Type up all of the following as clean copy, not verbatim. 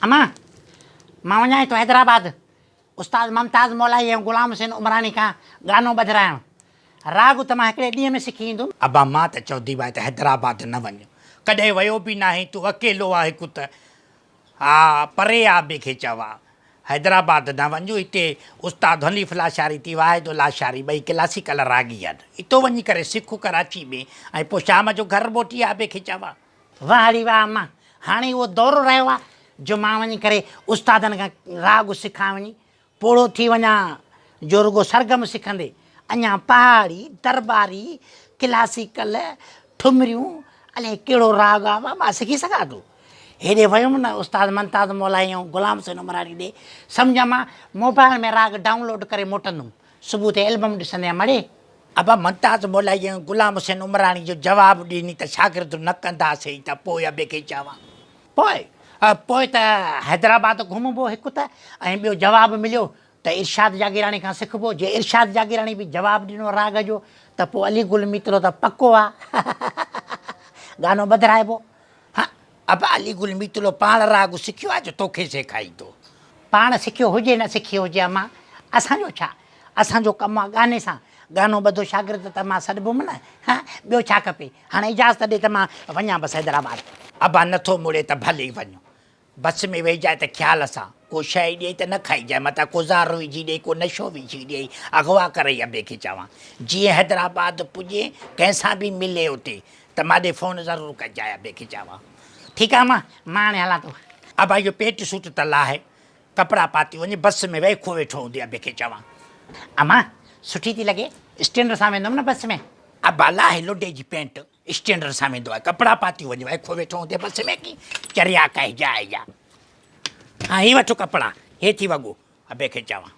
अम्मा मां वञां थो हैदराबाद उस्ताद मुमताज़ मौलाई ऐं गुलाम हुसैन उमरानी खां गानो ॿधाइणु राग त मां हिकिड़े ॾींहं में सिखी ईंदुमि। अबा मां त चवंदी भाई त हैदराबाद न वञ, कॾहिं वियो बि न आहीं, तूं अकेलो आहे हिकु त। हा परे आहे ॿिए खे चवा हैदराबाद न वञो, हिते उस्ताद हनीफ़ लाशारी थी वाहिद लाशारी ॿई क्लासिकल रागी आहिनि, हितो वञी करे सिखु कराची में ऐं पोइ शाम जो घर मोटी आहे ॿिए खे चवा। वाह हरी वाह अम्मा, हाणे उहो दौरु रहियो आहे जो मां वञी करे उस्तादनि खां राग सिखां वञी पोड़ो थी वञा जो रुगो सरगम सिखंदे अञा पहाड़ी दरबारी क्लासिकल ठुमरियूं अलाए कहिड़ो राग आहे मां सिखी सघां थो। हेॾे वियुमि न उस्ताद मुमताज़ मौलाई ऐं गुलाम हुसैन उमरानी ॾे, सम्झ मां मोबाइल में राग डाउनलोड करे मोटंदुमि, सुबुह ते एल्बम ॾिसंदे मड़े। अबा मुमताज़ मौलाई ऐं गुलाम हुसैन उमरानी जो जवाबु ॾिनी त शागिर्द न कंदासीं त पोइ ॿिए खे चवां। पोइ त हैदराबाद घुमबो हिकु त, ऐं ॿियो जवाबु मिलियो त इरशाद जागीरानी खां सिखबो। जे इरशाद जागीरानी बि जवाबु ॾिनो राग जो त पोइ अली गुल मित्रो त पको आहे गानो ॿधाइबो। हा अब अली गुल मित्रो पाण राग सिखियो आहे जो तोखे सेखारींदो? पाण सिखियो हुजे न सिखियो हुजे अम्मा, असांजो छा, असांजो कमु आहे गाने सां। गानो ॿधो शागिर्द त मां सॾिबुमि न। हा ॿियो छा खपे, हाणे इजाज़त ॾे त मां वञा बसि हैदराबाद। अबा नथो मुड़े त भले वञो, बस में वेही जाए त ख़्याल सां, को शइ ॾिए त न खाइजांइ, मथां को ज़ारो विझी ॾिए, को नशो विझी ॾिए, अगवा करे या ॿिए खे चवां। जीअं हैदराबाद पुॼे कंहिंसां बि मिले उते त मां ॾे फ़ोन ज़रूरु कजांइ ॿिए खे चवां। ठीकु आहे अम्मा, मां हाणे हलां थो। अबा इहो पेट सूट त लाहे, कपिड़ा पाती वञे, बस में वेखो वेठो हूंदे ॿिए खे चवां। अम्मा सुठी थी लॻे, स्टैंड सां वेंदुमि न बस में। अबा लाहे लोडे जी पैंट स्टैंड सां वेंदो आहे, कपिड़ा पाती वञे वेखो वेठो हूंदे बस में की चरिया कहिजाए या। हा ही वठो कपिड़ा, हे थी वॻो ॿिए खे चवां।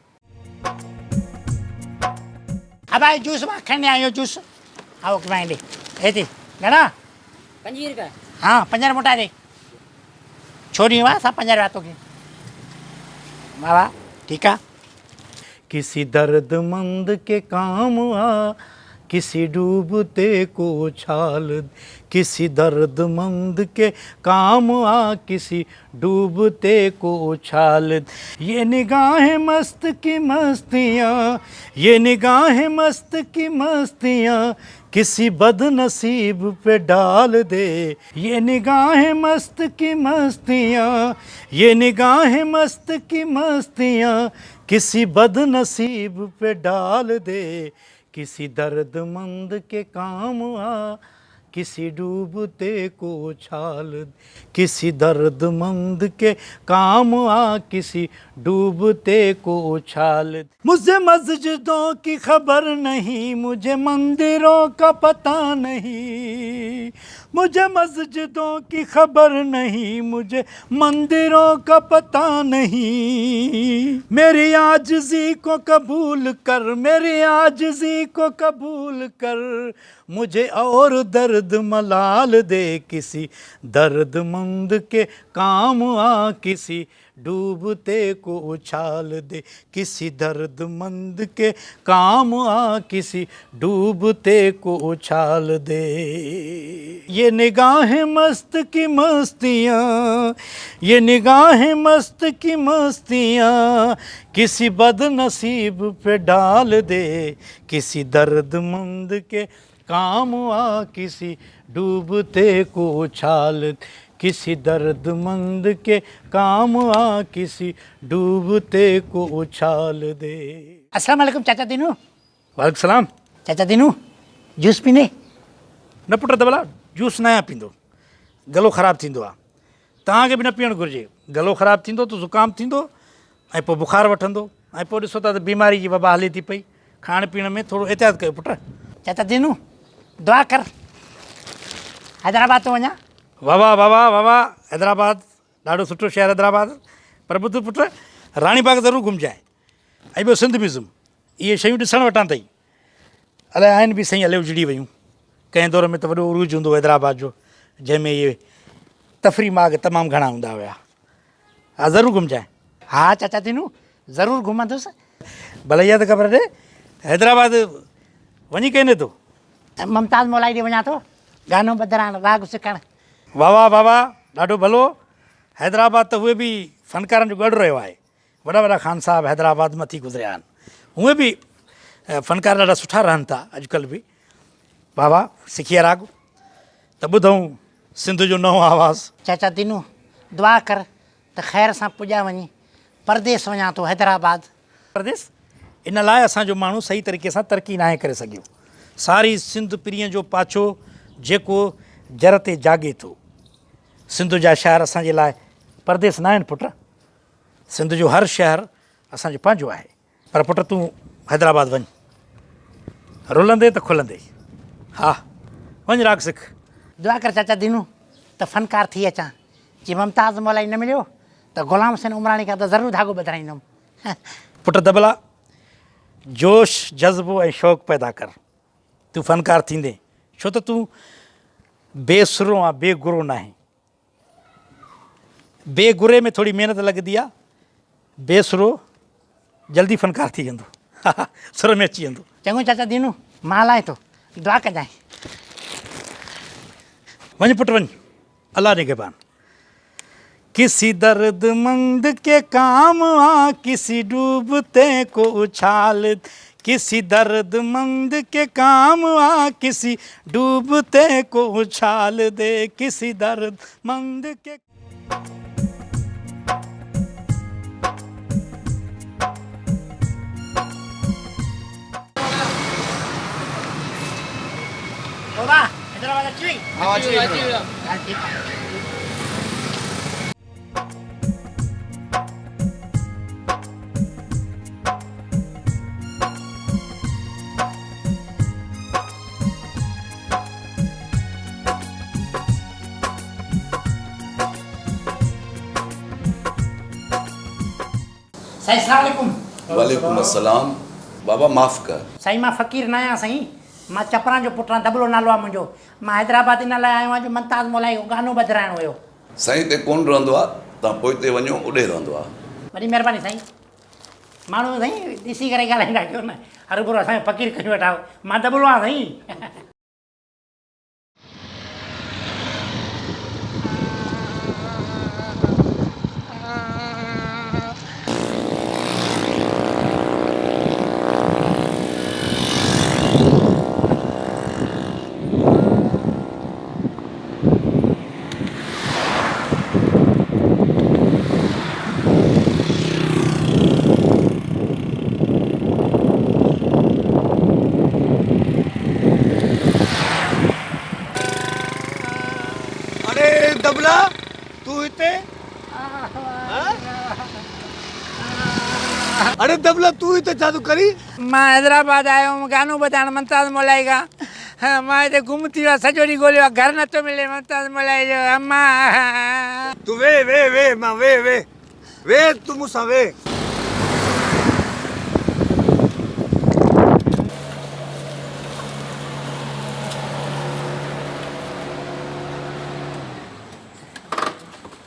अब भाई जूस मां खणी आयो जूस, आओ भाई ॾे, हे थी घणा 25 रुपया। हाँ 50 मोटा दे, छोड़ी हुआ सब 50 रुपया तोखे। वाह वाह ठीक है। किसी दर्दमंद के काम आ, किसी डूबते को उछाल, किसी दर्दमंद के काम आ, किसी डूबते को उछाल। ये निगाहें मस्त की मस्तियाँ, ये निगाहें मस्त की मस्तियाँ, किसी बदनसीब पे डाल दे। ये निगाहें मस्त की मस्तियाँ, ये निगाहें मस्त की मस्तियाँ, किसी बदनसीब पे डाल दे। किसी दर्दमंद के काम आ, किसी डूबते को उछाल, किसी दर्दमंद के काम आ, किसी डूबते को उछाल। मुझे मस्जिदों की खबर नहीं, मुझे मंदिरों का पता नहीं, मुझे मस्जिदों की खबर नहीं, मुझे मंदिरों का पता नहीं। मेरी आजिज़ी को कबूल कर, मेरी आजिज़ी को कबूल कर, मुझे और दर्द मलाल दे। किसी दर्दमंद के काम आ, किसी डूबते को उछाल दे। किसी दर्दमंद के काम आ, किसी डूबते को उछाल दे। ये निगाहें मस्त की मस्तियाँ, ये निगाहें मस्त की मस्तियाँ, किसी बदनसीब पे डाल दे। किसी दर्दमंद के काम आ, किसी डूबते को उछाल, किसी दर्दमंद के काम आ, किसी डूबते को उछाल दे। अस्सलाम वालेकुम चाचा दीनू। वालेकुम सलाम। चाचा दीनू जूस पीने? न पुट दबला जूस न पींदो, गलो ख़राबु थींदो आहे। तव्हांखे बि न पीअणु घुरिजे, गलो ख़राबु थींदो त ज़ुकाम थींदो ऐं पोइ बुखार वठंदो, ऐं पोइ ॾिसो था त बीमारी जी वबा हले थी पई। खाइण पीअण में थोरो एहतियात कयो पुटु। चाचा दीनू दुआ कर, हैदराबाद तो वञा। वाह वाह वाह वाह वाह वाह, हैदराबाद ॾाढो सुठो शहरु हैदराबाद। पर ॿुध पुटु, राणी बाग ज़रूरु घुमजांइ, ऐं ॿियो सिंध म्यूज़ियम, इहे शयूं ॾिसणु वटां अथई। अलाए आहिनि बि सही, अलाए उजड़ी वियूं। कंहिं दौर में त वॾो उरूज हूंदो हैदराबाद जो, जंहिंमें इहे तफ़री माग तमामु घणा हूंदा हुया। हा ज़रूरु घुमजांइ। हाँ चाचा दीनू ज़रूरु घुमंदुसि। भले इहा त ख़बर ॾे, हैदराबाद वञी कंहिं थो? मुमताज़ मौलाई ॾे वञा थो गानो ॿधाइणु राग सिखणु। वाह वाह वाह वाह, ॾाढो भलो। हैदराबाद त उहे बि फ़नकारनि जो गढ़ रहियो आहे। वॾा वॾा ख़ान साहब हैदराबाद मां थी गुज़रिया आहिनि। उहे बि फ़नकार ॾाढा सुठा रहनि था अॼुकल्ह बि। बाबा सिखिया राग त ॿुधूं सिंध जो नओं आवाज़ु। चाचा दिनू दुआ कर त ख़ैर सां पुॼा वञे। परदेस वञा थो हैदराबाद। प्रदेश इन लाइ असांजो माण्हू सही तरीक़े सां तरक़ी नाहे करे सघियो। सारी सिंध पीरीअ जो पाछो जेको जर ते जाॻे थो। सिंध जा शहर असांजे लाइ परदेस न आहिनि पुटु। सिंध जो हर शहर असांजो पंहिंजो आहे। पर पुटु तूं हैदराबाद वञ, रुलंदे त खुलंदे। हा वञ राग सिख। दुआ कर चाचा दिनू त फ़नकार थी अचां। जे मुमताज़ मौलाई न मिलियो त ग़ुलाम हुसैन उमराणी खां त ज़रूरु धाॻो ॿधाईंदुमि। पुटु दबला जोश जज़्बो ऐं शौक़ु पैदा कर, तूं फ़नकार थींदे। छो त तूं बेसुरो आहे, बेगुरो न आहे। बेगुरे में थोरी महिनत लॻंदी आहे, बेसुरो जल्दी फ़नकार थी वेंदो। सुर में अची वेंदो। चङो चाचा दिनू मां हलाए थो, दुआ कजांइ। वञ पुटु वञ, अल्लाह निगहबान। किसी दर्दमंद के काम आ किसी डूबते को उछाल, किसी दर्दमंद के काम आ किसी डूबते को उछाल दे, किसी दर्दमंद के। बाबा हैदराबाद अची वई? हाँ अची वई। हल ठीकु आहे। साईं अस्सलाम वालेकुम। वालेकुम अस्सलाम। बाबा माफ़ कर। साईं मां फ़क़ीर न आहियां साईं, मां चपरां जो पुटु आहियां, दबलो नालो आहे मुंहिंजो। मां हैदराबाद इन लाइ आयो आहियां जो मुमताज़ मौलाई जो गानो ॿधाइणो हुयो। साईं हिते कोन रहंदो आहे, तव्हां पोइ हिते वञो, ओॾे रहंदो आहे। वॾी महिरबानी साईं। माण्हू साईं ॾिसी करे ॻाल्हाईंदा कयो न, हर भुरो असांखे फ़क़ीर खणी वेठा आहियो। मां दबलो आहियां साईं। अरे दबला तू हिते? अरे दबला तू हिते छा तूं करी? मां हैदराबाद आयो हुउमि गानो ॿधाइण मुमताज़ मौलाई खां। मां हिते गुम थी वियो आहे, सॼो ॾींहुं ॻोल्हियो आहे, घर नथो मिले मुमताज़ मौलाई जो। अम्मा तू वे वे वे मां वे वे वे तू मूंसां वे।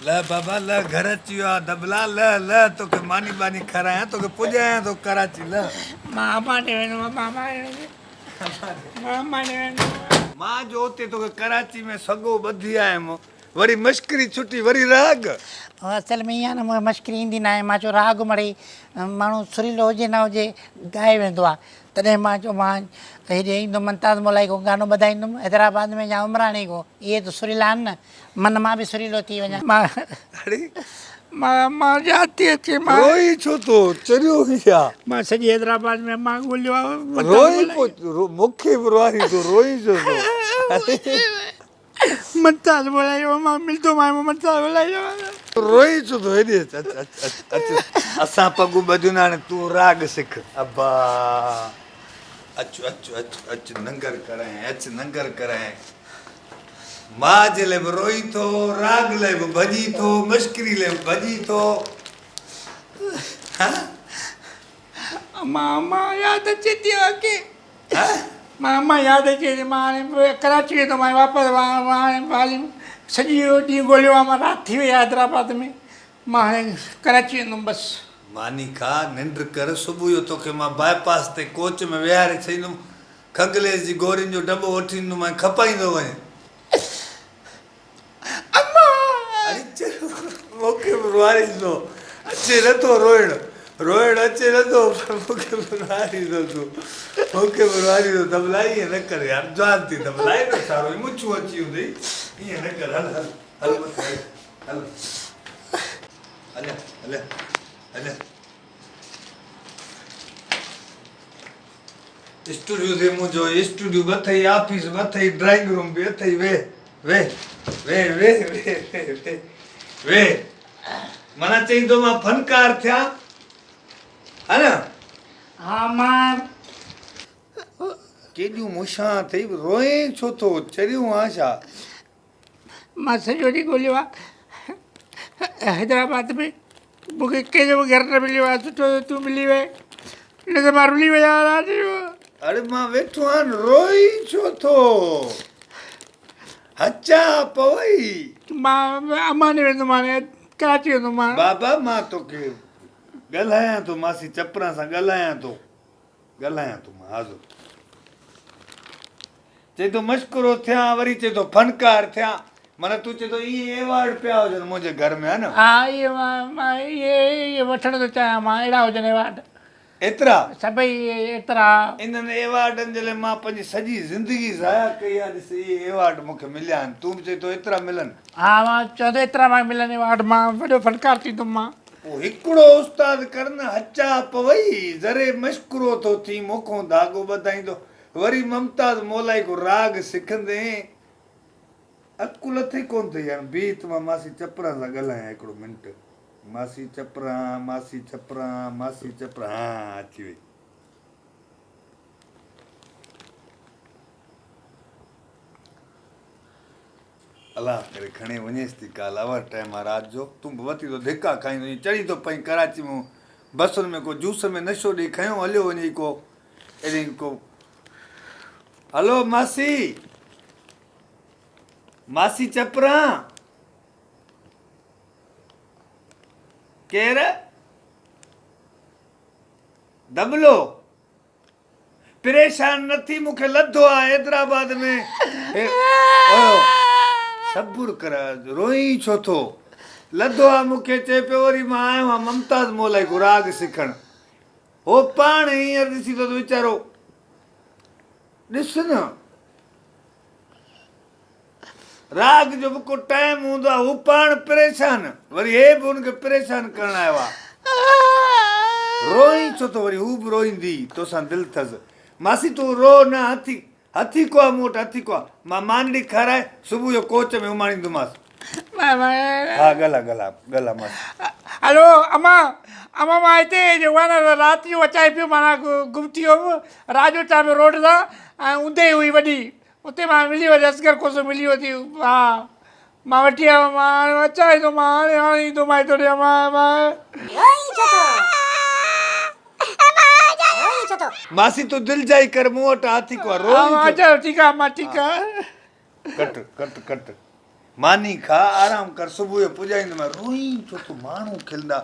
ल बाबा ल घर अची वियो आहे दबला। ल ल तोखे मानी बानी खारायां, तोखे पुॼायां थो कराची। ल मामा ॾे वेंदुमि, मामा ॾे वेंदुमि। मां जो हुते तोखे कराची में सॻो ॿधी आयुमि, वरी मश्करी छुटी वरी राग। असल में ईअं न मूंखे मश्करी ईंदी न आहे। मां चयो राग मिड़ई माण्हू सुरीलो हुजे न हुजे ॻाए वेंदो आहे, तॾहिं मां चयो मां हेॾे ईंदुमि मुमताज़ मौलाई को गानो ॿधाईंदुमि हैदराबाद में या उमराणी को। इहे त सुरीला आहिनि न, मन मां बि सुरीलो थी वञा। मां यादि थी अचे। रोई छो तो चरियो ई आहे? मां सॼी हैदराबाद में मां ॻोल्हियो आहे। रोई मूंखे बि रुआरी तो रोई छो तो? मुमताज़ मौलाई जो मां मिलंदो मां मुमताज़ मौलाई जो। रोई छो तो? हेॾे अच असां पॻूं ॿधियूं हाणे तूं राग सिख। अब्बा अच अच अच अच नंगर कराए, अच नंगर कराए। मां जे लाइ बि रोई थो, राग लाइ बि भॼी थो, मश्करी लाइ बि भॼी थो। मां यादि अचे थी वाक़ई। मां यादि अचे थी। मां हाणे कराची वेंदो मां वापसि। हाणे सॼी ॾींहुं ॻोल्हियो आहे मां, राति थी वई आहे हैदराबाद में। मां हाणे कराची वेंदुमि बसि। मानी खा, निंड कर। सुबुह जो तोखे मां बाईपास ते कोच में विहारे छॾींदुमि, खंगलेस जी गोरियुनि जो दॿो वठी ईंदुमि ऐं खपाईंदो वञे। मूंखे रुआरींदो अचे नथो रोइण रोइण अचे नथो पर मूंखे रुआरींदो तूं मूंखे रुआरींदो दबलाई ईअं न कर यार जान थी दबलाई न सारो मुछूं अची हूंदी ईअं न कर हल हल हल मथे हल हल हल हल स्टूडियो ते मुंहिंजो स्टूडियो बि अथई ऑफिस बि अथई ड्राइंग रूम बि अथई वे वे वे वे वे वे वे वे माना चईंदो मां फनकार थिया हा न हा मां केॾियूं मुछां अथई रोए छो थो चरियूं आहे छा मां सॼो ॾींहुं ॻोल्हियो आहे हैदराबाद में मूंखे कंहिंजो बि घरु न मिलियो आहे सुठो तूं मिली वए न त मां रुली वञा राति जो अरे मां वेठो आहियां रोई छो थो हचा पवई मां अमाने वेंदुमि हाणे कराची वेंदुमि मां बाबा मां तोखे ॻाल्हायां थो मासी चपरा सां ॻाल्हायां थो मां हाज़ुर चए थो मश्कूरो थियां वरी चए थो फनकार थियां माना तूं चए थो इहे एवॉर्ड पिया हुजनि मुंहिंजे घर में है न हा इहे मां इहे वठण थो चाहियां मां अहिड़ा हुजनि एवार्ड एतिरा सभई एतिरा इन्हनि एवॉर्डनि जे लाइ मां पंहिंजी सॼी ज़िंदगी ज़ाया कई आहे ॾिस इहे एवॉर्ड मूंखे मिलिया आहिनि तूं बि चए थो एतिरा मिलनि हा मां चवंदो एतिरा मां मिलनि एवार्ड मां वॾो फनकार थींदुमि मां पोइ हिकिड़ो उस्ताद कर न हचा पवई ज़रे मश्कूरो थो थी मूंखों धाॻो ॿधाईंदो वरी मुमताज़ मौलाई को राग सिखंदे अकुल अथई कोन अथई हाणे बीह त मां मासी चपरा सां ॻाल्हायां हिकिड़ो मिंट मासी चपरा हा अची वई अलाह करे खणी वञेसि थी काल आवर टाइम आहे राति जो तूं बि वठी थो धिका खाईंदो चढ़ी थो पई कराची में बसुनि में को जूस में नशो ॾेई खयो हलियो वञे को अहिड़ी को हलो मासी चपरा केर दबलो परेशान न थी मूंखे लधो आहे हैदराबाद में सबुर कर रोई छो थो लधो आहे मूंखे चए पियो वरी मां आयो आहियां मुमताज़ मौलाई को राग सिखण हो पाण हींअर ॾिसी थो वीचारो ॾिस न राग जो बि को टाइम हूंदो आहे हू पाण परेशान वरी हे बि हुनखे परेशान करण आयो आहे रोई छो थो वरी हू बि रोईंदी तोसां दिलि अथसि मासी तूं रो न हथी को आहे मूं वटि हथी को आहे मां मानड़ी खाराए सुबुह जो कोच में उमाणींदोमांसि हा ॻाल्हा मासी हलो अमा मां हिते जो आहे न राति जो अचाए पियो माना गुम थी वियो हुउमि राजोटा में रोड तां ऐं ऊंदे हुई वॾी उते मां मिली वियो असगर कोसो मिली वियो थी हा मां वठी आयो मां अचां थो मां हाणे ईंदो मां हिते मासी तूं दिलि जाई कर मूं वटि हाथी को आहे अच्छा ठीकु आहे मां ठीकु आहे कट मानी खा आराम कर सुबुह जो पुॼाईंदोमांइ रोई छो तूं माण्हू खिलंदा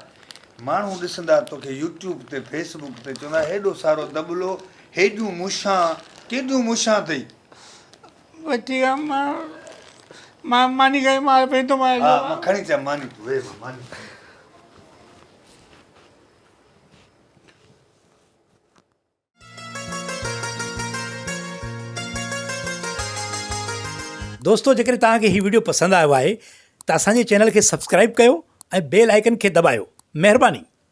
माण्हू ॾिसंदा तोखे यूट्यूब ते फेसबुक ते चवंदा हेॾो सारो दबलो हेॾियूं मुछां केॾियूं मुछां अथई ठीकु आहे मां मानी खाई मां वेंदो हा मां खणी अचां मानी तूं वे मानी दोस्तों जेकॾहिं तव्हांखे हीउ वीडियो पसंदि आयो आहे त असांजे चैनल खे सब्सक्राइब कयो ऐं बेल आइकन खे दॿायो महिरबानी।